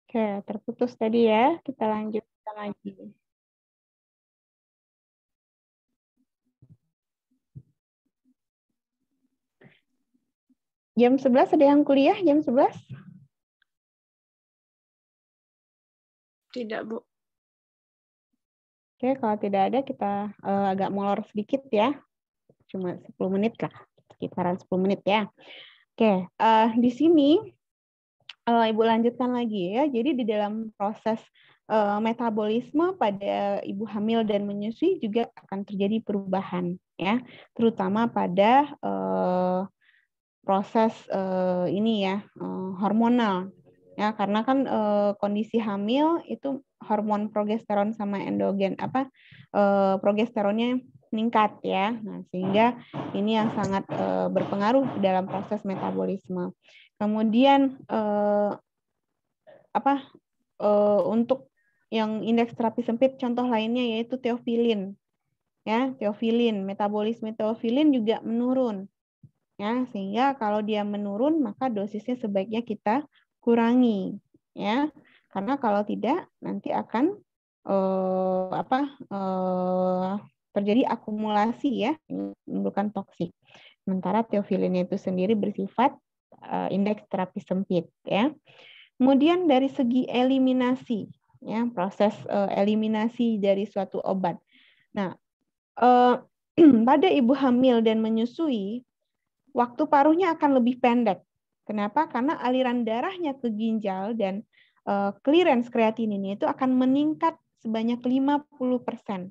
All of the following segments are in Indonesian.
Oke, terputus tadi ya. Kita lanjutkan lagi. Jam 11 ada yang kuliah jam 11? Tidak, Bu. Oke, kalau tidak ada kita agak molor sedikit ya. Cuma 10 menit lah. Sekitaran 10 menit ya. Oke, di sini Ibu lanjutkan lagi ya. Jadi di dalam proses metabolisme pada ibu hamil dan menyusui juga akan terjadi perubahan ya, terutama pada proses ini ya hormonal ya, karena kan kondisi hamil itu hormon progesteron sama endogen progesteronnya meningkat ya. Nah, sehingga ini yang sangat berpengaruh dalam proses metabolisme. Kemudian untuk yang indeks terapi sempit contoh lainnya yaitu teofilin. Ya, teofilin, metabolisme teofilin juga menurun. Ya, sehingga kalau dia menurun maka dosisnya sebaiknya kita kurangi ya. Karena kalau tidak nanti akan terjadi akumulasi ya, menimbulkan toksik. Sementara teofilinnya itu sendiri bersifat indeks terapi sempit ya. Kemudian dari segi eliminasi, ya proses eliminasi dari suatu obat. Nah, pada ibu hamil dan menyusui, waktu paruhnya akan lebih pendek. Kenapa? Karena aliran darahnya ke ginjal dan clearance kreatininnya itu akan meningkat sebanyak 50%.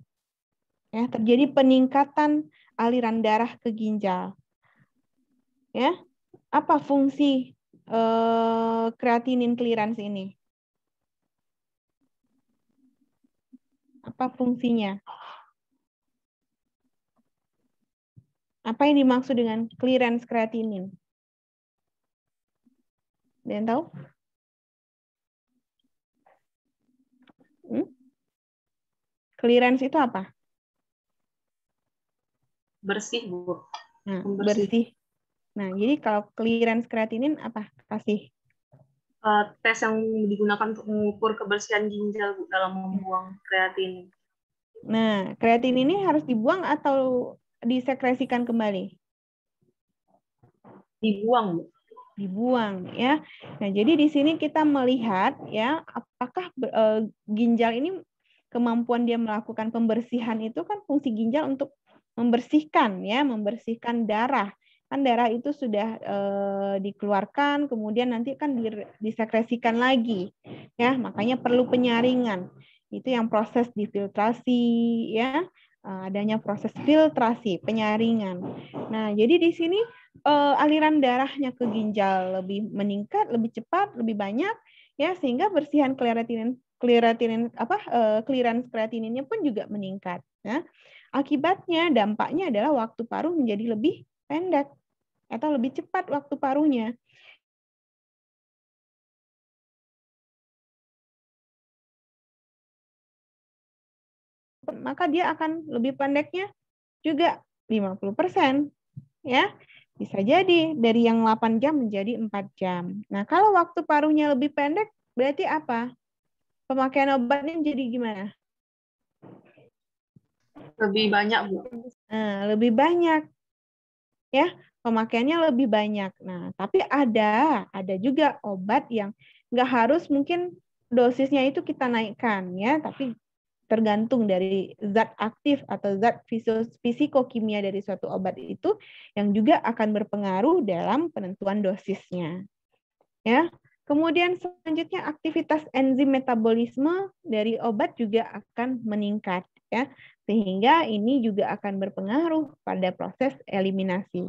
Ya, terjadi peningkatan aliran darah ke ginjal. Ya, apa fungsi kreatinin clearance ini? Apa fungsinya? Apa yang dimaksud dengan clearance kreatinin? Ada yang tahu? Clearance itu apa? Bersih, Bu. Nah, Bersih. bersih. Nah, jadi kalau clearance kreatinin apa? Kasih. Tes yang digunakan untuk mengukur kebersihan ginjal, Bu, dalam membuang kreatinin. Nah, kreatinin ini harus dibuang atau disekresikan kembali? Dibuang, Bu. Dibuang ya. Nah, jadi di sini kita melihat ya apakah ginjal ini kemampuan dia melakukan pembersihan itu kan fungsi ginjal untuk membersihkan ya, membersihkan darah. Kan darah itu sudah dikeluarkan kemudian nanti kan disekresikan lagi. Ya, makanya perlu penyaringan. Itu yang proses difiltrasi ya, adanya proses filtrasi, penyaringan. Nah, jadi di sini aliran darahnya ke ginjal lebih meningkat, lebih cepat, lebih banyak ya, sehingga bersihan clearance kreatininnya pun juga meningkat ya. Akibatnya dampaknya adalah waktu paruh menjadi lebih pendek atau lebih cepat waktu paruhnya. Maka dia akan lebih pendeknya juga 50% ya. Bisa jadi dari yang 8 jam menjadi 4 jam. Nah, kalau waktu paruhnya lebih pendek berarti apa? Pemakaian obatnya jadi gimana? Lebih banyak, Bu. Nah, lebih banyak ya, pemakaiannya lebih banyak. Nah, tapi ada juga obat yang nggak harus mungkin dosisnya itu kita naikkan ya, tapi tergantung dari zat aktif atau zat fisikokimia dari suatu obat itu yang juga akan berpengaruh dalam penentuan dosisnya. Ya. Kemudian selanjutnya aktivitas enzim metabolisme dari obat juga akan meningkat ya. Sehingga ini juga akan berpengaruh pada proses eliminasi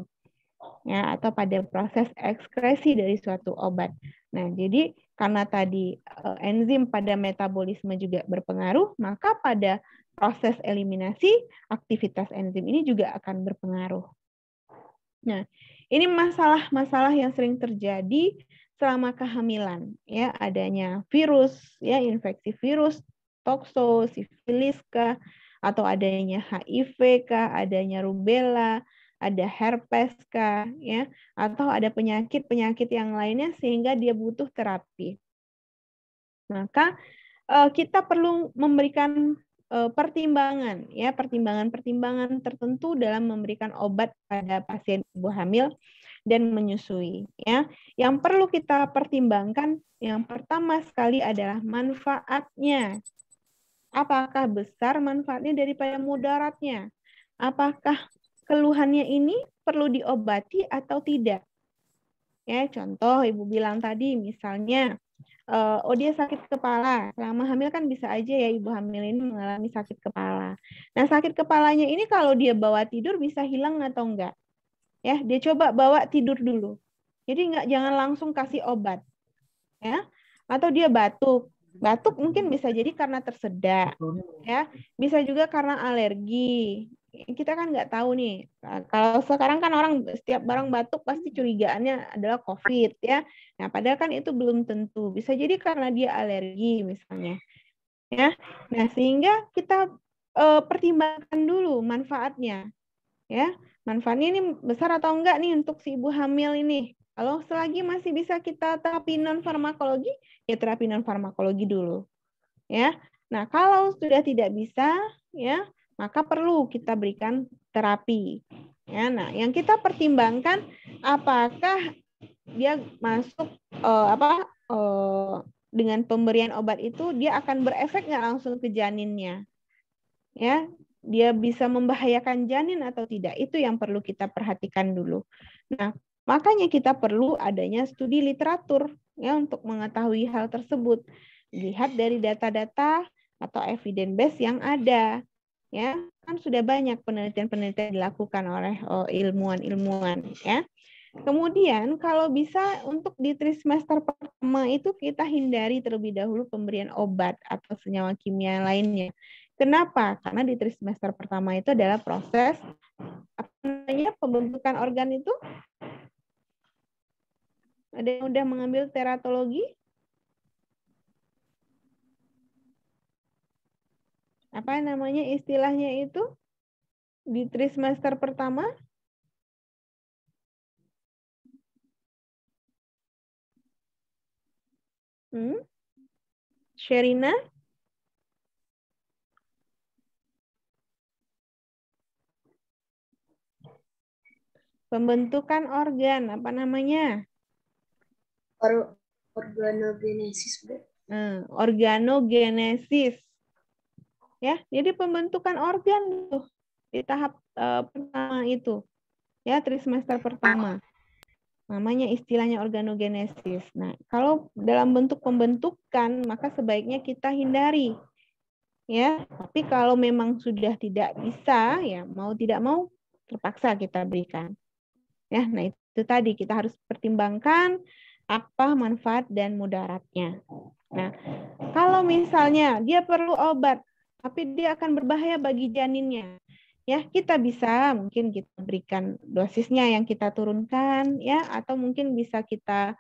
ya atau pada proses ekskresi dari suatu obat. Nah, jadi karena tadi enzim pada metabolisme juga berpengaruh, maka pada proses eliminasi aktivitas enzim ini juga akan berpengaruh. Nah, ini masalah-masalah yang sering terjadi selama kehamilan, ya adanya virus, ya infeksi virus, tokso, sifilis kah, atau adanya HIV kah, adanya rubella, ada herpes kah, ya, atau ada penyakit-penyakit yang lainnya sehingga dia butuh terapi. Maka kita perlu memberikan pertimbangan, ya, pertimbangan-pertimbangan tertentu dalam memberikan obat pada pasien ibu hamil dan menyusui, ya. Yang perlu kita pertimbangkan yang pertama sekali adalah manfaatnya. Apakah besar manfaatnya daripada mudaratnya? Apakah keluhannya ini perlu diobati atau tidak? Ya, contoh ibu bilang tadi misalnya, oh dia sakit kepala. Selama hamil kan bisa aja ya ibu hamil ini mengalami sakit kepala. Nah, sakit kepalanya ini kalau dia bawa tidur bisa hilang atau enggak? Ya, dia coba bawa tidur dulu. Jadi jangan langsung kasih obat. Ya. Atau dia batuk. Batuk mungkin bisa jadi karena tersedak. Ya, bisa juga karena alergi. Kita kan nggak tahu nih. Nah, kalau sekarang kan orang setiap barang batuk pasti curigaannya adalah COVID ya. Nah, padahal kan itu belum tentu. Bisa jadi karena dia alergi misalnya. Ya. Nah, sehingga kita pertimbangkan dulu manfaatnya. Ya, manfaatnya ini besar atau enggak nih untuk si ibu hamil ini. Kalau selagi masih bisa kita terapi non farmakologi, ya terapi non farmakologi dulu. Ya. Nah, kalau sudah tidak bisa, ya, maka perlu kita berikan terapi. Ya, nah, yang kita pertimbangkan apakah dia masuk dengan pemberian obat itu dia akan berefek nggak langsung ke janinnya. Ya, dia bisa membahayakan janin atau tidak. Itu yang perlu kita perhatikan dulu. Nah, makanya kita perlu adanya studi literatur ya untuk mengetahui hal tersebut. Lihat dari data-data atau evidence base yang ada. Ya, kan sudah banyak penelitian-penelitian dilakukan oleh ilmuwan-ilmuwan ya. Kemudian kalau bisa untuk di trimester pertama itu kita hindari terlebih dahulu pemberian obat atau senyawa kimia lainnya. Kenapa? Karena di trimester pertama itu adalah proses pembentukan organ itu. Ada yang udah mengambil teratologi? Apa namanya istilahnya itu? Di trimester pertama? Sherina? Pembentukan organ, apa namanya? Organogenesis, Bu. Organogenesis. Ya, jadi pembentukan organ tuh di tahap pertama itu. Ya, trimester pertama. Namanya istilahnya organogenesis. Nah, kalau dalam bentuk pembentukan, maka sebaiknya kita hindari. Ya, tapi kalau memang sudah tidak bisa, ya mau tidak mau terpaksa kita berikan. Ya, nah itu tadi kita harus pertimbangkan apa manfaat dan mudaratnya. Nah, kalau misalnya dia perlu obat, tapi dia akan berbahaya bagi janinnya, ya kita bisa mungkin kita berikan dosisnya yang kita turunkan, ya, atau mungkin bisa kita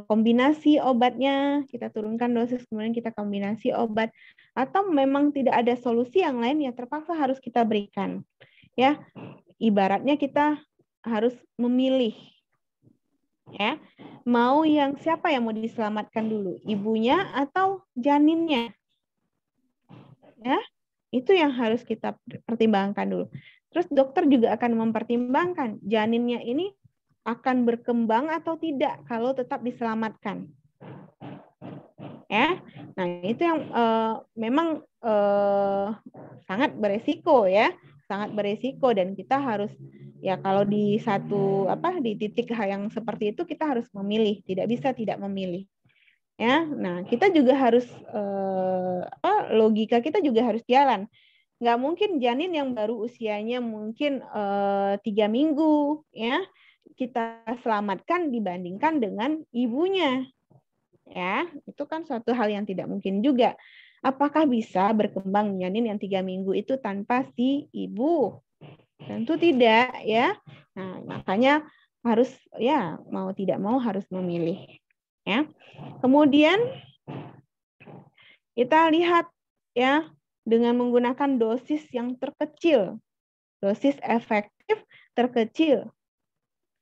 kombinasi obatnya, kita turunkan dosis kemudian kita kombinasi obat, atau memang tidak ada solusi yang lain ya terpaksa harus kita berikan, ya. Ibaratnya kita harus memilih, ya, mau yang siapa yang mau diselamatkan dulu, ibunya atau janinnya, ya, itu yang harus kita pertimbangkan dulu. Terus dokter juga akan mempertimbangkan janinnya ini akan berkembang atau tidak kalau tetap diselamatkan, ya. Nah itu yang memang sangat beresiko ya, sangat beresiko dan kita harus ya kalau di di titik yang seperti itu kita harus memilih, tidak bisa tidak memilih. Ya, nah kita juga harus logika kita juga harus jalan. Nggak mungkin janin yang baru usianya mungkin 3 minggu ya kita selamatkan dibandingkan dengan ibunya. Ya, itu kan suatu hal yang tidak mungkin juga. Apakah bisa berkembang janin yang 3 minggu itu tanpa si ibu? Tentu tidak ya. Nah, makanya harus ya mau tidak mau harus memilih. Ya. Kemudian kita lihat ya dengan menggunakan dosis yang terkecil. Dosis efektif terkecil.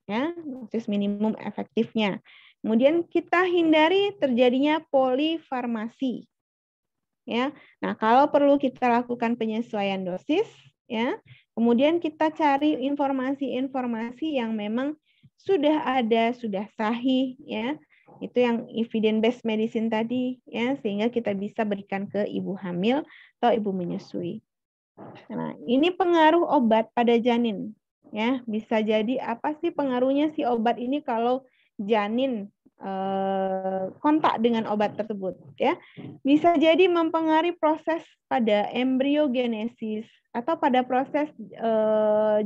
Ya, dosis minimum efektifnya. Kemudian kita hindari terjadinya polifarmasi. Ya. Nah, kalau perlu kita lakukan penyesuaian dosis, ya. Kemudian kita cari informasi-informasi yang memang sudah ada, sudah sahih, ya. Itu yang evidence based medicine tadi, ya, sehingga kita bisa berikan ke ibu hamil atau ibu menyusui. Nah, ini pengaruh obat pada janin, ya. Bisa jadi apa sih pengaruhnya si obat ini kalau janin kontak dengan obat tersebut, ya. Bisa jadi mempengaruhi proses pada embriogenesis atau pada proses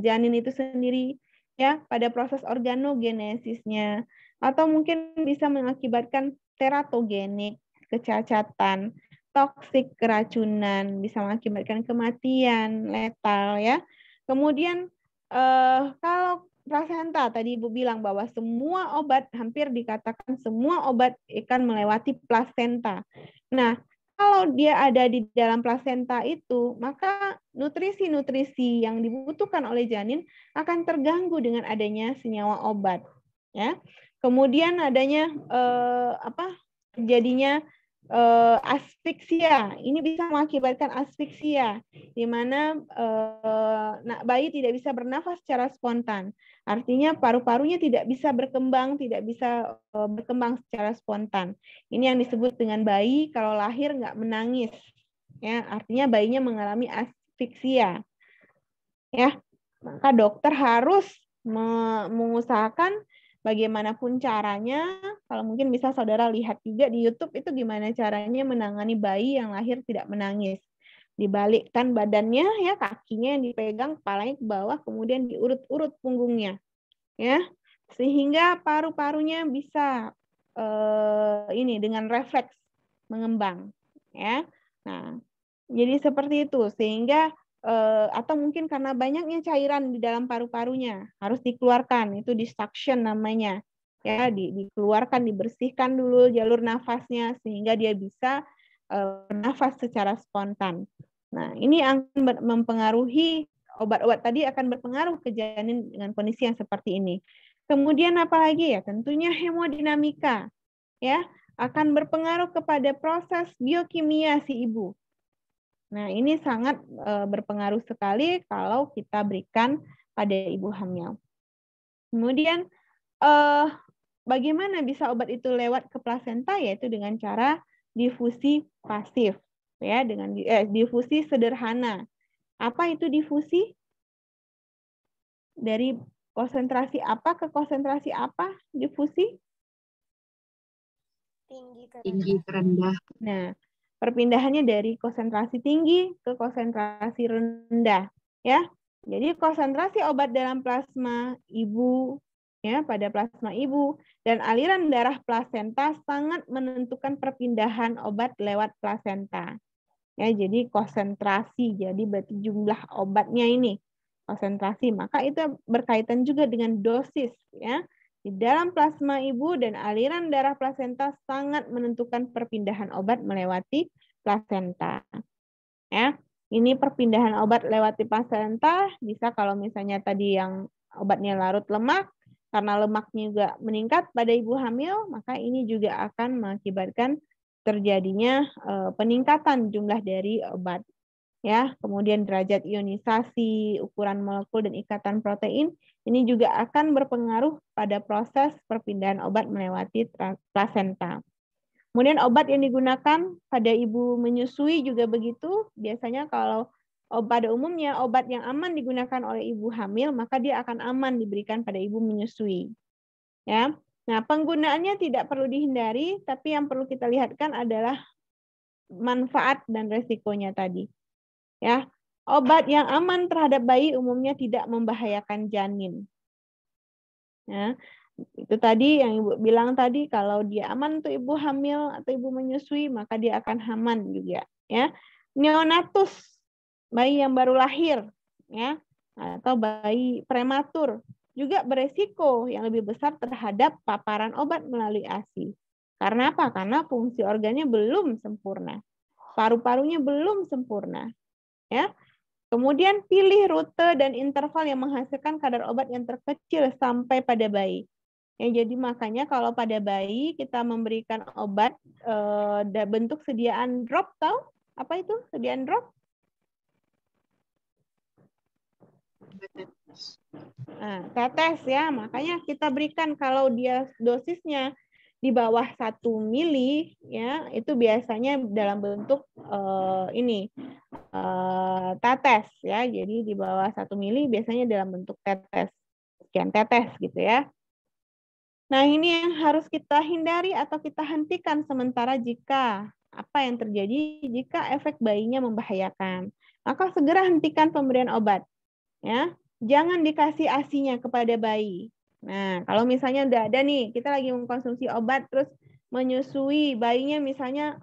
janin itu sendiri, ya, pada proses organogenesisnya, atau mungkin bisa mengakibatkan teratogenik, kecacatan, toksik, keracunan, bisa mengakibatkan kematian, letal, ya. Kemudian kalau plasenta, tadi Ibu bilang bahwa semua obat, hampir dikatakan semua obat akan melewati plasenta. Nah, kalau dia ada di dalam plasenta itu, maka nutrisi-nutrisi yang dibutuhkan oleh janin akan terganggu dengan adanya senyawa obat. Ya. Kemudian adanya terjadinya asfiksia. Ini bisa mengakibatkan asfiksia, di mana bayi tidak bisa bernafas secara spontan. Artinya paru-parunya tidak bisa berkembang, tidak bisa berkembang secara spontan. Ini yang disebut dengan bayi kalau lahir nggak menangis. Ya, artinya bayinya mengalami asfiksia. Ya, maka dokter harus mengusahakan bagaimanapun caranya, kalau mungkin bisa saudara lihat juga di YouTube itu gimana caranya menangani bayi yang lahir tidak menangis. Dibalikkan badannya, ya, kakinya yang dipegang, kepalanya ke bawah, kemudian diurut-urut punggungnya, ya, sehingga paru-parunya bisa ini dengan refleks mengembang, ya. Nah, jadi seperti itu, sehingga atau mungkin karena banyaknya cairan di dalam paru-parunya harus dikeluarkan, itu disuction namanya, ya, dikeluarkan, dibersihkan dulu jalur nafasnya sehingga dia bisa bernafas secara spontan. Nah, ini akan mempengaruhi, obat-obat tadi akan berpengaruh ke janin dengan kondisi yang seperti ini. Kemudian apalagi, ya, tentunya hemodinamika, ya, akan berpengaruh kepada proses biokimia si ibu. Nah, ini sangat berpengaruh sekali kalau kita berikan pada ibu hamil. Kemudian bagaimana bisa obat itu lewat ke plasenta, yaitu dengan cara difusi pasif, ya, dengan difusi sederhana. Apa itu difusi? Dari konsentrasi apa ke konsentrasi apa difusi? Tinggi ke rendah. Nah, perpindahannya dari konsentrasi tinggi ke konsentrasi rendah, ya. Jadi konsentrasi obat dalam plasma ibu, ya, pada plasma ibu dan aliran darah plasenta sangat menentukan perpindahan obat lewat plasenta. Ya, jadi konsentrasi, jadi berarti jumlah obatnya ini konsentrasi, maka itu berkaitan juga dengan dosis, ya. Di dalam plasma ibu dan aliran darah plasenta sangat menentukan perpindahan obat melewati plasenta. Ya, ini perpindahan obat lewati plasenta bisa kalau misalnya tadi yang obatnya larut lemak, karena lemaknya juga meningkat pada ibu hamil, maka ini juga akan mengakibatkan terjadinya peningkatan jumlah dari obat. Ya, kemudian derajat ionisasi, ukuran molekul dan ikatan protein ini juga akan berpengaruh pada proses perpindahan obat melewati plasenta. Kemudian obat yang digunakan pada ibu menyusui juga begitu. Biasanya kalau pada umumnya obat yang aman digunakan oleh ibu hamil, maka dia akan aman diberikan pada ibu menyusui. Ya. Nah, penggunaannya tidak perlu dihindari, tapi yang perlu kita lihatkan adalah manfaat dan resikonya tadi. Ya, obat yang aman terhadap bayi umumnya tidak membahayakan janin. Ya, itu tadi yang Ibu bilang tadi, kalau dia aman untuk ibu hamil atau ibu menyusui, maka dia akan aman juga. Ya, neonatus, bayi yang baru lahir, ya, atau bayi prematur juga beresiko yang lebih besar terhadap paparan obat melalui ASI. Karena apa? Karena fungsi organnya belum sempurna, paru-parunya belum sempurna. Ya, kemudian pilih rute dan interval yang menghasilkan kadar obat yang terkecil sampai pada bayi. Ya, jadi makanya kalau pada bayi kita memberikan obat bentuk sediaan drop, tahu apa itu sediaan drop? Nah, tetes ya, makanya kita berikan kalau dia dosisnya di bawah 1 mili ya, itu biasanya dalam bentuk tetes ya. Jadi di bawah 1 mili biasanya dalam bentuk tetes. Sekian tetes gitu ya. Nah, ini yang harus kita hindari atau kita hentikan sementara jika apa yang terjadi jika efek bayinya membahayakan. Maka segera hentikan pemberian obat. Ya, jangan dikasih ASI-nya kepada bayi. Nah, kalau misalnya udah ada nih, kita lagi mengkonsumsi obat terus menyusui bayinya misalnya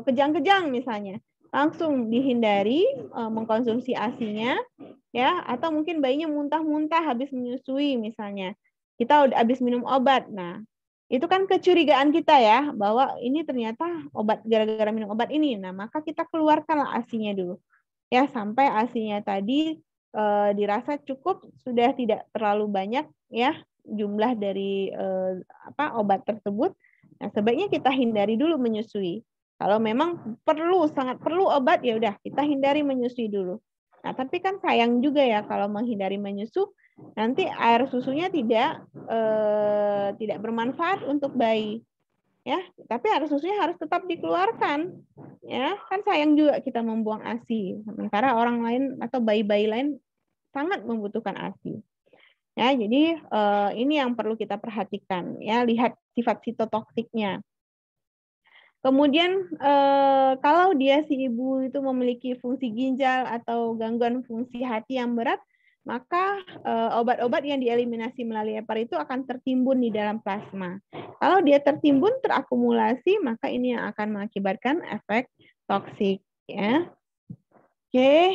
kejang-kejang misalnya, langsung dihindari mengkonsumsi ASI-nya ya, atau mungkin bayinya muntah-muntah habis menyusui misalnya. Kita udah habis minum obat. Nah, itu kan kecurigaan kita ya bahwa ini ternyata obat gara-gara minum obat ini. Nah, maka kita keluarkanlah ASI-nya dulu. Ya, sampai ASI-nya tadi dirasa cukup, sudah tidak terlalu banyak ya jumlah dari obat tersebut. Nah, sebaiknya kita hindari dulu menyusui. Kalau memang sangat perlu obat, ya udah kita hindari menyusui dulu. Nah, tapi kan sayang juga ya kalau menghindari menyusu, nanti air susunya tidak bermanfaat untuk bayi. Ya, tapi air susunya harus tetap dikeluarkan. Ya, kan sayang juga kita membuang ASI. Sementara orang lain atau bayi-bayi lain sangat membutuhkan ASI. Ya, jadi ini yang perlu kita perhatikan. Ya, lihat sifat sitotoksiknya. Kemudian kalau dia si ibu itu memiliki fungsi ginjal atau gangguan fungsi hati yang berat, maka obat-obat yang dieliminasi melalui EPAR itu akan tertimbun di dalam plasma. Kalau dia tertimbun, terakumulasi, maka ini yang akan mengakibatkan efek toksik. Ya. Oke,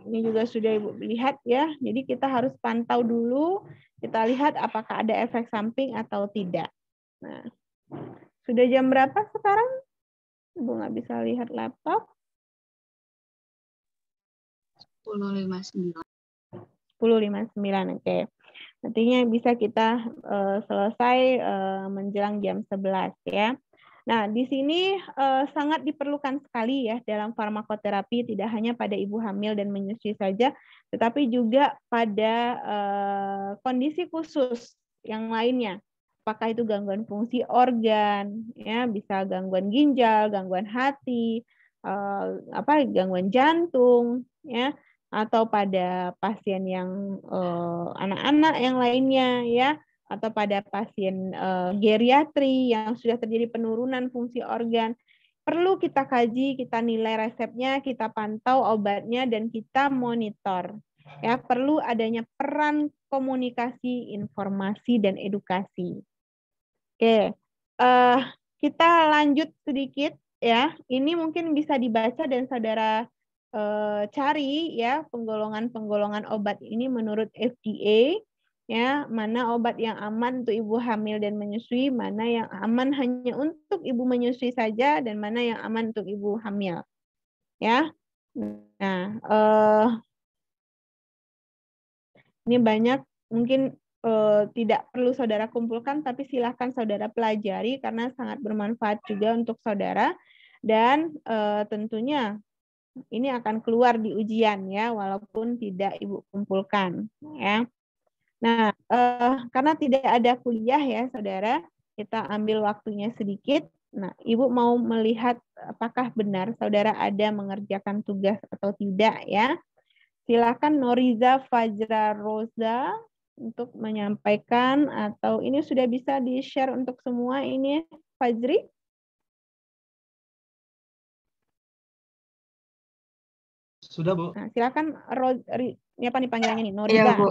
ini juga sudah Ibu lihat ya. Jadi kita harus pantau dulu, kita lihat apakah ada efek samping atau tidak. Nah, sudah jam berapa sekarang? Ibu nggak bisa lihat laptop. 10.59. 10.59, oke. Nantinya bisa kita selesai menjelang jam 11 ya. Nah, di sini sangat diperlukan sekali ya dalam farmakoterapi, tidak hanya pada ibu hamil dan menyusui saja, tetapi juga pada kondisi khusus yang lainnya. Apakah itu gangguan fungsi organ, ya, bisa gangguan ginjal, gangguan hati, gangguan jantung, ya, atau pada pasien yang anak-anak yang lainnya, ya, atau pada pasien geriatri yang sudah terjadi penurunan fungsi organ. Perlu kita kaji, kita nilai resepnya, kita pantau obatnya, dan kita monitor. Ya, perlu adanya peran komunikasi, informasi, dan edukasi. Oke, kita lanjut sedikit ya. Ini mungkin bisa dibaca dan saudara cari ya penggolongan-penggolongan obat ini menurut FDA. Ya, mana obat yang aman untuk ibu hamil dan menyusui, mana yang aman hanya untuk ibu menyusui saja, dan mana yang aman untuk ibu hamil. Ya, nah ini banyak mungkin tidak perlu saudara kumpulkan, tapi silahkan saudara pelajari karena sangat bermanfaat juga untuk saudara, dan tentunya ini akan keluar di ujian ya, walaupun tidak ibu kumpulkan ya. Nah, karena tidak ada kuliah ya, saudara, kita ambil waktunya sedikit. Nah, ibu mau melihat apakah benar saudara ada mengerjakan tugas atau tidak ya. Silakan Noriza Fajra Roza untuk menyampaikan, atau ini sudah bisa di-share untuk semua ini, Fajri? Sudah, Bu. Nah, silakan ini apa nih panggilannya nih? Noriza. Iya, Bu.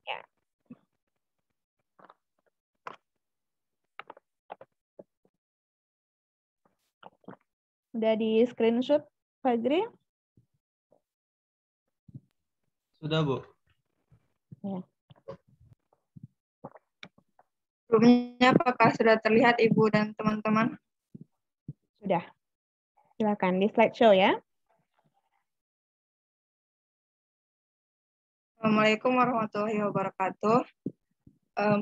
Ya. Udah di screenshot, Fajri? Sudah, Bu. Ya. Sebelumnya apakah sudah terlihat Ibu dan teman-teman? Sudah. Silakan di slideshow ya. Assalamualaikum warahmatullahi wabarakatuh.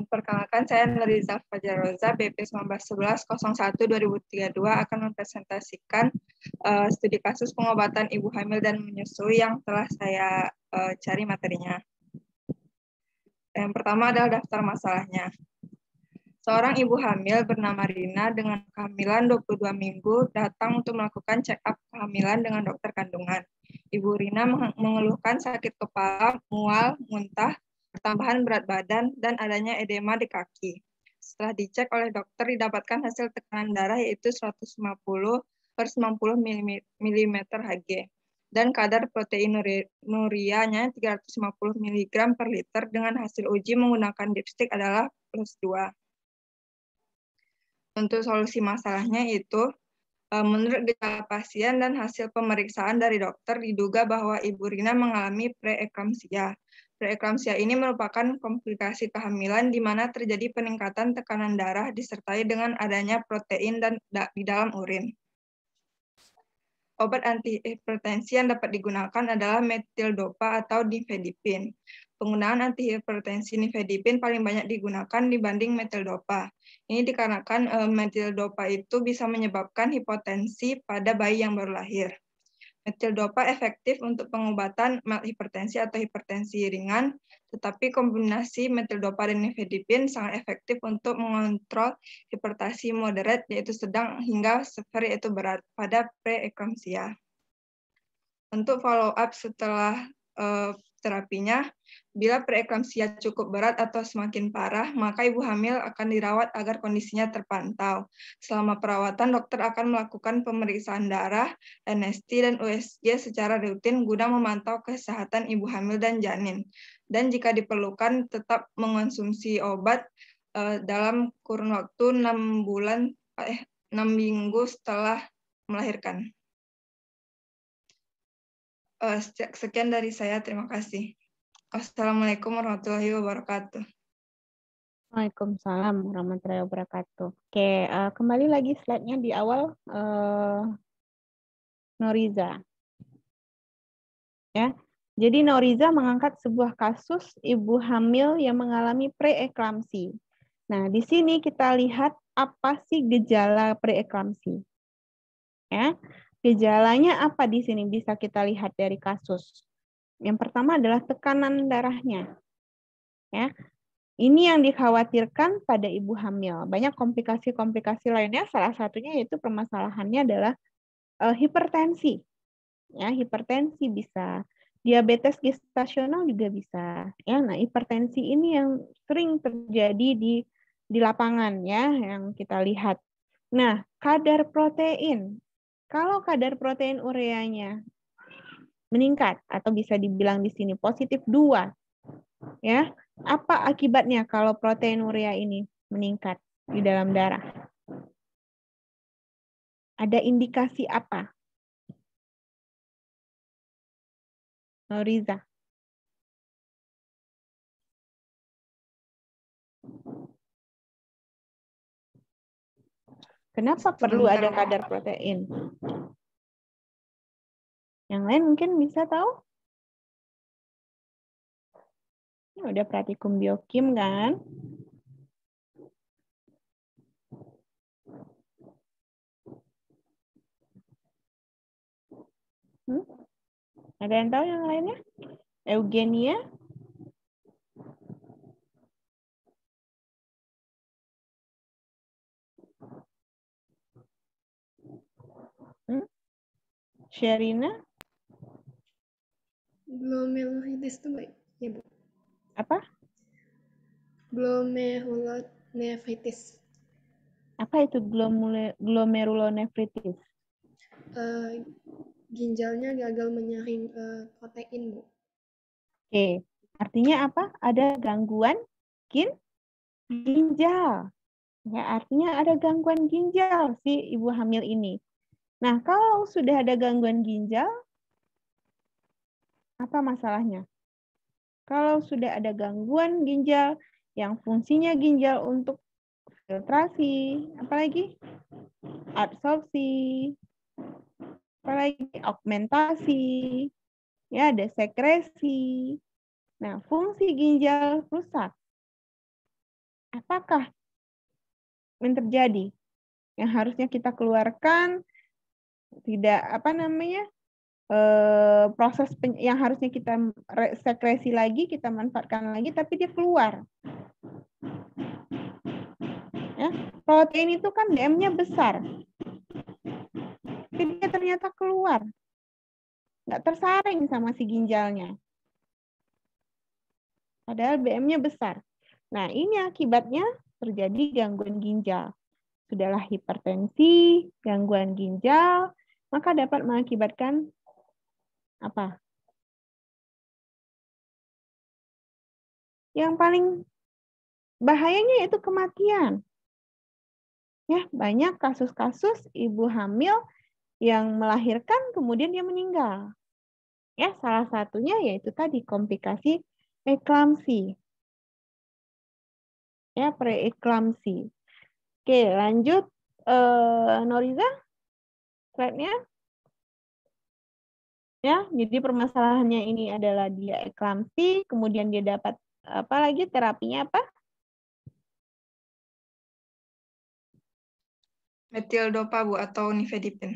Perkenalkan, saya Nuriza Fajaroza, BP 1911-01-2032 akan mempresentasikan studi kasus pengobatan ibu hamil dan menyusui yang telah saya cari materinya. Yang pertama adalah daftar masalahnya. Seorang ibu hamil bernama Rina dengan kehamilan 22 minggu datang untuk melakukan check-up kehamilan dengan dokter kandungan. Ibu Rina mengeluhkan sakit kepala, mual, muntah, tambahan berat badan, dan adanya edema di kaki. Setelah dicek oleh dokter, didapatkan hasil tekanan darah yaitu 150/90 mm Hg, dan kadar proteinurianya 350 mg per liter dengan hasil uji menggunakan dipstick adalah +2. Untuk solusi masalahnya itu, menurut gejala pasien dan hasil pemeriksaan dari dokter, diduga bahwa Ibu Rina mengalami preeklamsia. Preeklamsia ini merupakan komplikasi kehamilan di mana terjadi peningkatan tekanan darah disertai dengan adanya protein di dalam urin. Obat antihipertensi yang dapat digunakan adalah metildopa atau nifedipin. Penggunaan antihipertensi nifedipin paling banyak digunakan dibanding metildopa. Ini dikarenakan metildopa itu bisa menyebabkan hipotensi pada bayi yang baru lahir. Metildopa efektif untuk pengobatan hipertensi atau hipertensi ringan, tetapi kombinasi metildopa dan nifedipin sangat efektif untuk mengontrol hipertensi moderat, yaitu sedang, hingga severe, yaitu berat, pada preeklamsia. Untuk follow up setelah terapinya, bila preeklamsia cukup berat atau semakin parah, maka ibu hamil akan dirawat agar kondisinya terpantau. Selama perawatan, dokter akan melakukan pemeriksaan darah, NST, dan USG secara rutin guna memantau kesehatan ibu hamil dan janin. Dan jika diperlukan, tetap mengonsumsi obat dalam kurun waktu 6 minggu setelah melahirkan. Sekian dari saya, terima kasih. Assalamualaikum warahmatullahi wabarakatuh. Waalaikumsalam warahmatullahi wabarakatuh. Oke, kembali lagi slide-nya di awal, Noriza. Ya, jadi Noriza mengangkat sebuah kasus ibu hamil yang mengalami preeklamsi. Nah, di sini kita lihat apa sih gejala preeklamsi. Ya, gejalanya apa di sini bisa kita lihat dari kasus. Yang pertama adalah tekanan darahnya. Ya, ini yang dikhawatirkan pada ibu hamil. Banyak komplikasi-komplikasi lainnya, salah satunya yaitu permasalahannya adalah hipertensi. Ya, hipertensi bisa, diabetes gestasional juga bisa. Ya, nah hipertensi ini yang sering terjadi di lapangan ya, yang kita lihat. Nah, kadar protein. Kalau kadar protein ureanya meningkat atau bisa dibilang di sini positif 2, ya, apa akibatnya kalau protein urea ini meningkat di dalam darah? Ada indikasi apa? Noriza. Kenapa perlu ada kadar protein? Yang lain mungkin bisa tahu? Ini udah praktikum biokim kan? Ada yang tahu yang lainnya? Eugenia? Sherina? Glomerulitis itu baik, ya Bu. Apa? Glomerulonefritis. Apa itu glomerulonefritis? Ginjalnya gagal menyaring protein, Bu. Oke, artinya apa? Ada gangguan ginjal. Ya, artinya ada gangguan ginjal si ibu hamil ini. Nah, kalau sudah ada gangguan ginjal, apa masalahnya? Kalau sudah ada gangguan ginjal yang fungsinya ginjal untuk filtrasi, apalagi absorpsi, apalagi augmentasi, ya ada sekresi. Nah, fungsi ginjal rusak. Apakah yang terjadi? Yang harusnya kita keluarkan tidak proses yang harusnya kita sekresi lagi, kita manfaatkan lagi, tapi dia keluar. Ya, protein itu kan DM-nya besar, tapi dia ternyata keluar, nggak tersaring sama si ginjalnya. Padahal BM-nya besar. Nah, ini akibatnya terjadi gangguan ginjal. Sudahlah hipertensi, gangguan ginjal, maka dapat mengakibatkan apa? Yang paling bahayanya yaitu kematian. Ya, banyak kasus-kasus ibu hamil yang melahirkan kemudian dia meninggal. Ya, salah satunya yaitu tadi komplikasi eklamsi. Ya, preeklamsi. Oke, lanjut Noriza. Slide-nya. Ya, jadi permasalahannya ini adalah dia eklamsi, kemudian dia dapat apa lagi terapinya apa? Metildopa Bu atau nifedipin.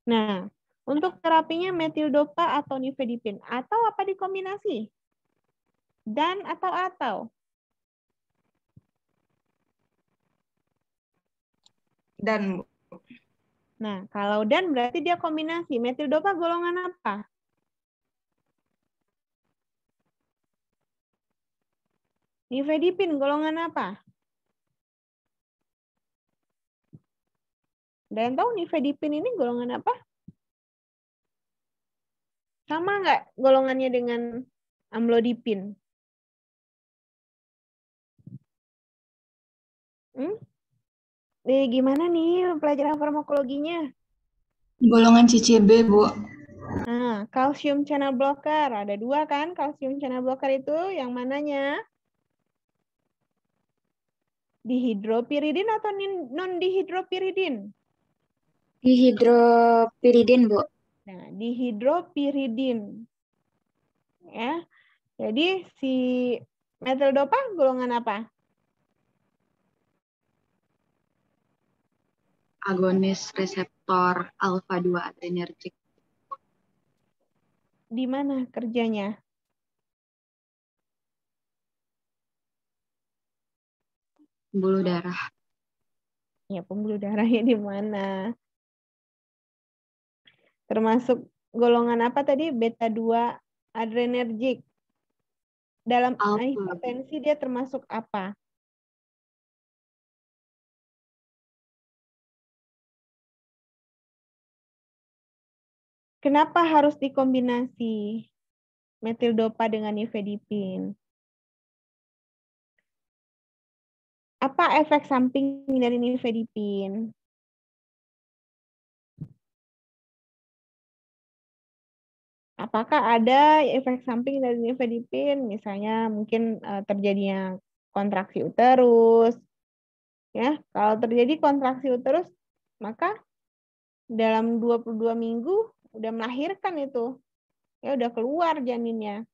Nah, untuk terapinya metildopa atau nifedipin atau apa dikombinasi? Dan atau. Dan Bu. Nah, kalau dan berarti dia kombinasi. Metildopa golongan apa? Nifedipin golongan apa? Dan tahu nifedipin ini golongan apa? Sama nggak golongannya dengan amlodipin? Gimana nih pelajaran farmakologinya? Golongan CCB, Bu. Nah, calcium channel blocker. Ada 2 kan calcium channel blocker itu. Yang mananya? Dihidropiridin atau non-dihidropiridin? Dihidropiridin, Bu. Nah, dihidropiridin. Ya. Jadi si metildopa golongan apa? Agonis reseptor alfa 2 adrenergic. Di mana kerjanya? Pembuluh darah. Ya, pembuluh darahnya di mana? Termasuk golongan apa tadi? Beta 2 adrenergic. Dalam hipertensi dia termasuk apa? Kenapa harus dikombinasi metildopa dengan nifedipin? Apa efek samping dari nifedipin? Apakah ada efek samping dari nifedipin? Misalnya mungkin terjadinya kontraksi uterus. Ya, kalau terjadi kontraksi uterus, maka dalam 22 minggu udah melahirkan itu. Ya udah keluar janinnya.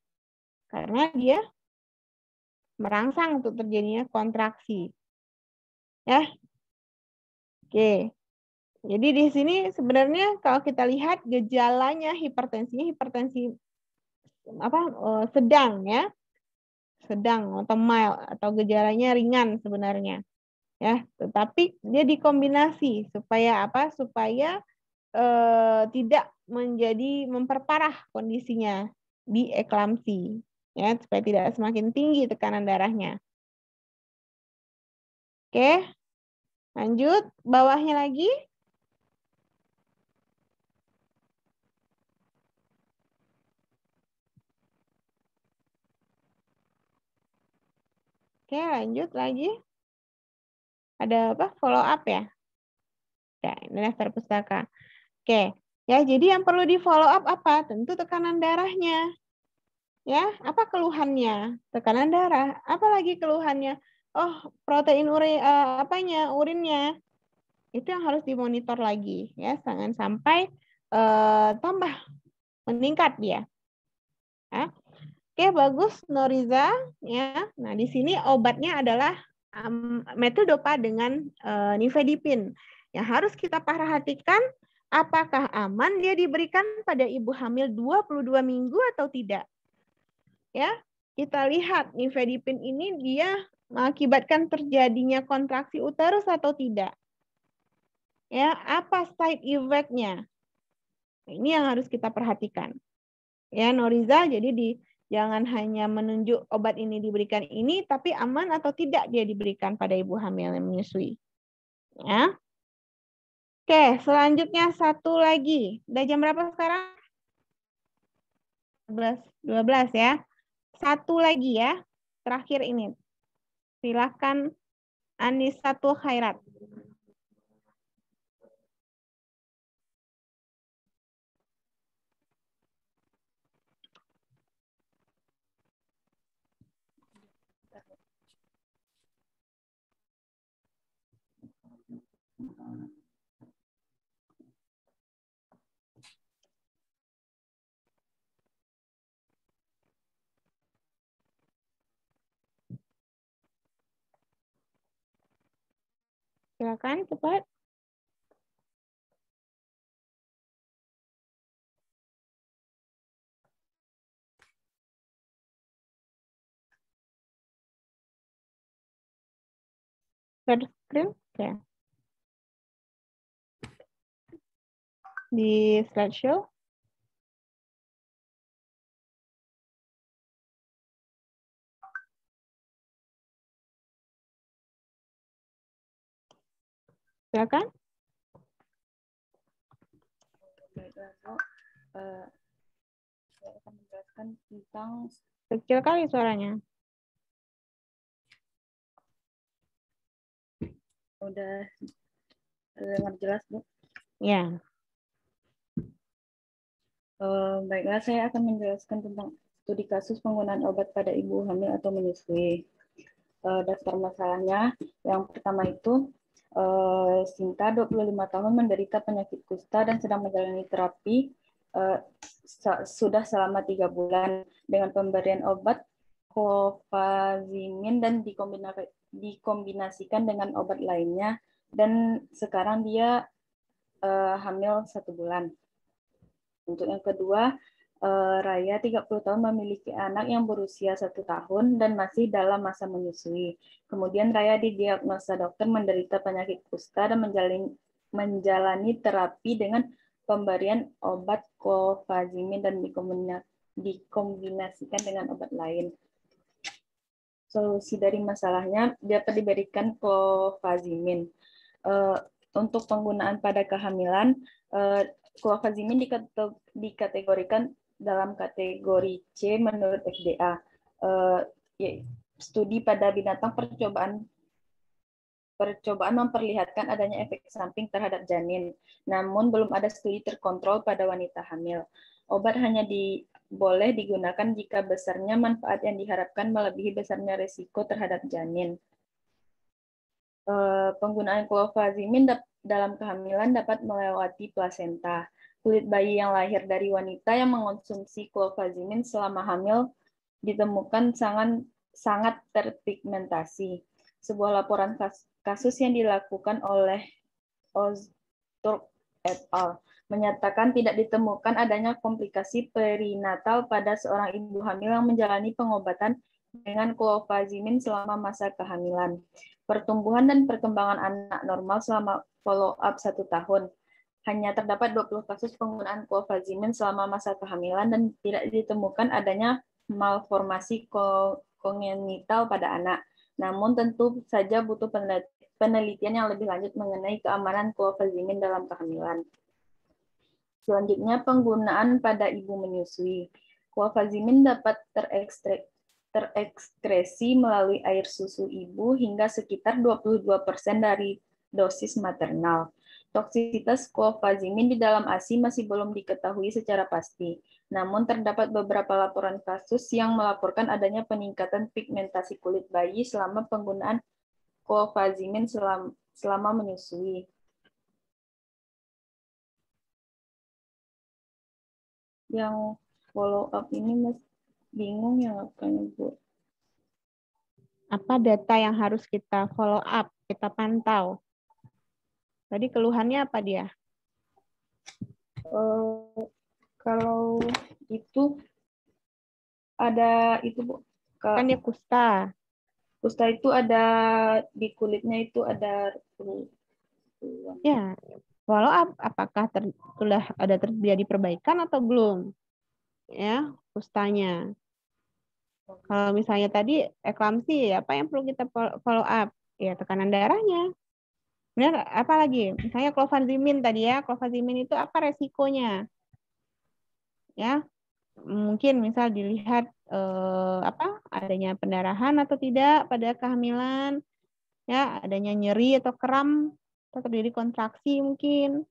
Karena dia merangsang untuk terjadinya kontraksi. Ya. Oke. Jadi di sini sebenarnya kalau kita lihat gejalanya hipertensi sedang ya. Sedang atau mild atau gejalanya ringan sebenarnya. Ya, tetapi dia dikombinasi supaya apa? Supaya tidak memperparah kondisinya di eklamsi, ya, supaya tidak semakin tinggi tekanan darahnya. Oke, lanjut bawahnya lagi. Oke, lanjut lagi. Ada apa? Follow up ya? Ya, ini daftar pustaka. Oke, ya, jadi yang perlu di follow up apa? Tentu tekanan darahnya. Ya, apa keluhannya? Tekanan darah. Apa lagi keluhannya? Oh, protein urinnya. Itu yang harus dimonitor lagi, ya. Jangan sampai tambah meningkat dia. Ya. Oke, bagus Noriza, ya. Nah, di sini obatnya adalah metildopa dengan nifedipin. Yang harus kita perhatikan, apakah aman dia diberikan pada ibu hamil 22 minggu atau tidak. Ya, kita lihat nifedipin ini dia mengakibatkan terjadinya kontraksi uterus atau tidak. Ya, apa side effect-nya? Ini yang harus kita perhatikan. Ya, Noriza, jadi jangan hanya menunjuk obat ini diberikan ini, tapi aman atau tidak dia diberikan pada ibu hamil yang menyusui. Ya. Oke, selanjutnya satu lagi. Udah jam berapa sekarang? 12 ya. Satu lagi ya. Terakhir ini. Silakan Anisatul Khairat. Silakan cepat. Share screen. Oke. Di slideshow. Silakan. Baiklah, Bu. Saya akan menjelaskan tentang Kecil kali suaranya. udah dengar jelas, Bu. Ya. Baiklah, saya akan menjelaskan tentang studi kasus penggunaan obat pada ibu hamil atau menyusui. Daftar masalahnya, yang pertama itu Sinta 25 tahun menderita penyakit kusta dan sedang menjalani terapi sudah selama 3 bulan dengan pemberian obat clofazimine dan dikombinasikan dengan obat lainnya, dan sekarang dia hamil 1 bulan. Untuk yang kedua, Raya 30 tahun memiliki anak yang berusia 1 tahun dan masih dalam masa menyusui. Kemudian Raya didiagnosa dokter menderita penyakit kusta dan menjalani terapi dengan pemberian obat clofazimine dan dikombinasikan dengan obat lain. Solusi dari masalahnya dapat diberikan clofazimine. Untuk penggunaan pada kehamilan, clofazimine dikategorikan dalam kategori C menurut FDA. Studi pada binatang percobaan memperlihatkan adanya efek samping terhadap janin, namun belum ada studi terkontrol pada wanita hamil. Obat hanya boleh digunakan jika besarnya manfaat yang diharapkan melebihi besarnya risiko terhadap janin. Penggunaan clofazimine dalam kehamilan dapat melewati plasenta. Kulit bayi yang lahir dari wanita yang mengonsumsi clofazimine selama hamil ditemukan sangat terpigmentasi. Sebuah laporan kasus yang dilakukan oleh Ozturk et al. Menyatakan tidak ditemukan adanya komplikasi perinatal pada seorang ibu hamil yang menjalani pengobatan dengan clofazimine selama masa kehamilan. Pertumbuhan dan perkembangan anak normal selama follow-up 1 tahun. Hanya terdapat 20 kasus penggunaan clofazimine selama masa kehamilan dan tidak ditemukan adanya malformasi kongenital pada anak. Namun tentu saja butuh penelitian yang lebih lanjut mengenai keamanan clofazimine dalam kehamilan. Selanjutnya, penggunaan pada ibu menyusui. Clofazimine dapat terekskresi melalui air susu ibu hingga sekitar 22% dari dosis maternal. Toksisitas clofazimine di dalam ASI masih belum diketahui secara pasti. Namun terdapat beberapa laporan kasus yang melaporkan adanya peningkatan pigmentasi kulit bayi selama penggunaan clofazimine selama menyusui. Yang follow up ini bingung ya kayaknya, Bu. Apa data yang harus kita follow up, kita pantau? Tadi keluhannya apa dia? Kalau itu ada itu Bu. Kan dia kusta. Kusta itu ada di kulitnya itu ada Ya, follow up apakah sudah ada terjadi perbaikan atau belum? Ya, kustanya. Kalau misalnya tadi eklamsi, apa yang perlu kita follow up? Ya, tekanan darahnya. Benar, apa lagi? Misalnya clofazimine tadi ya, clofazimine itu apa resikonya? Ya, mungkin misal dilihat adanya pendarahan atau tidak pada kehamilan, ya, adanya nyeri atau kram atau terjadi kontraksi mungkin,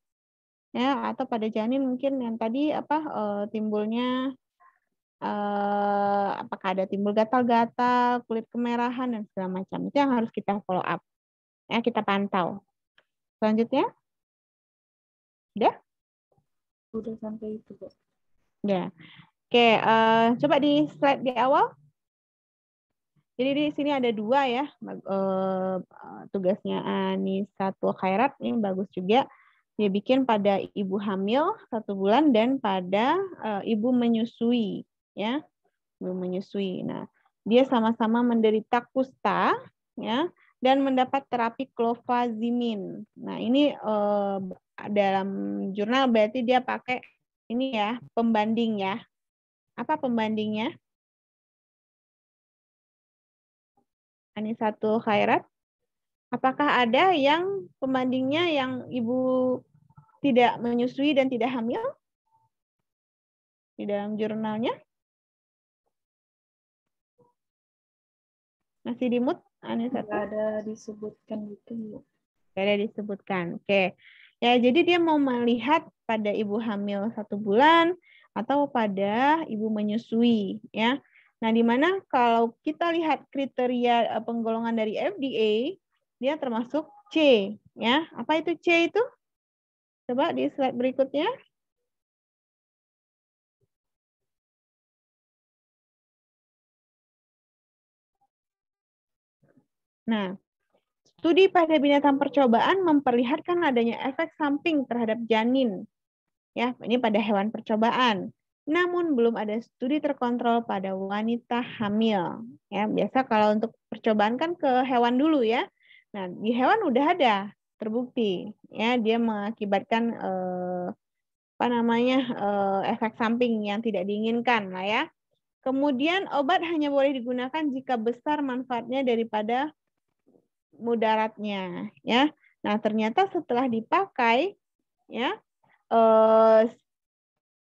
ya, atau pada janin mungkin yang tadi timbulnya apakah ada timbul gatal-gatal, kulit kemerahan dan segala macam. Itu yang harus kita follow up. Ya, kita pantau. Selanjutnya? Udah sampai itu, Bu. Udah. Oke, coba di slide di awal. Jadi di sini ada 2 ya. Tugasnya Anisatul Khairat ini bagus juga. Dia bikin pada ibu hamil 1 bulan dan pada ibu menyusui, ya. Ibu menyusui. Nah, dia sama-sama menderita kusta, ya, dan mendapat terapi clofazimine. Nah, ini dalam jurnal berarti dia pakai ini ya, pembanding ya. Apa pembandingnya? Anisatul Khairat. Apakah ada yang pembandingnya yang ibu tidak menyusui dan tidak hamil di dalam jurnalnya? Masih di mute, Anisatul? Nggak ada disebutkan gitu, Bu. Nggak ada disebutkan. Oke. Ya, jadi dia mau melihat pada ibu hamil 1 bulan atau pada ibu menyusui, ya. Nah, di mana kalau kita lihat kriteria penggolongan dari FDA, dia termasuk C, ya. Apa itu C itu? Coba di slide berikutnya. Nah, studi pada binatang percobaan memperlihatkan adanya efek samping terhadap janin. Ya, ini pada hewan percobaan. Namun belum ada studi terkontrol pada wanita hamil. Ya, biasa kalau untuk percobaan kan ke hewan dulu ya. Nah, di hewan udah ada terbukti ya dia mengakibatkan efek samping yang tidak diinginkan lah ya. Kemudian obat hanya boleh digunakan jika besar manfaatnya daripada mudaratnya ya. Nah, ternyata setelah dipakai ya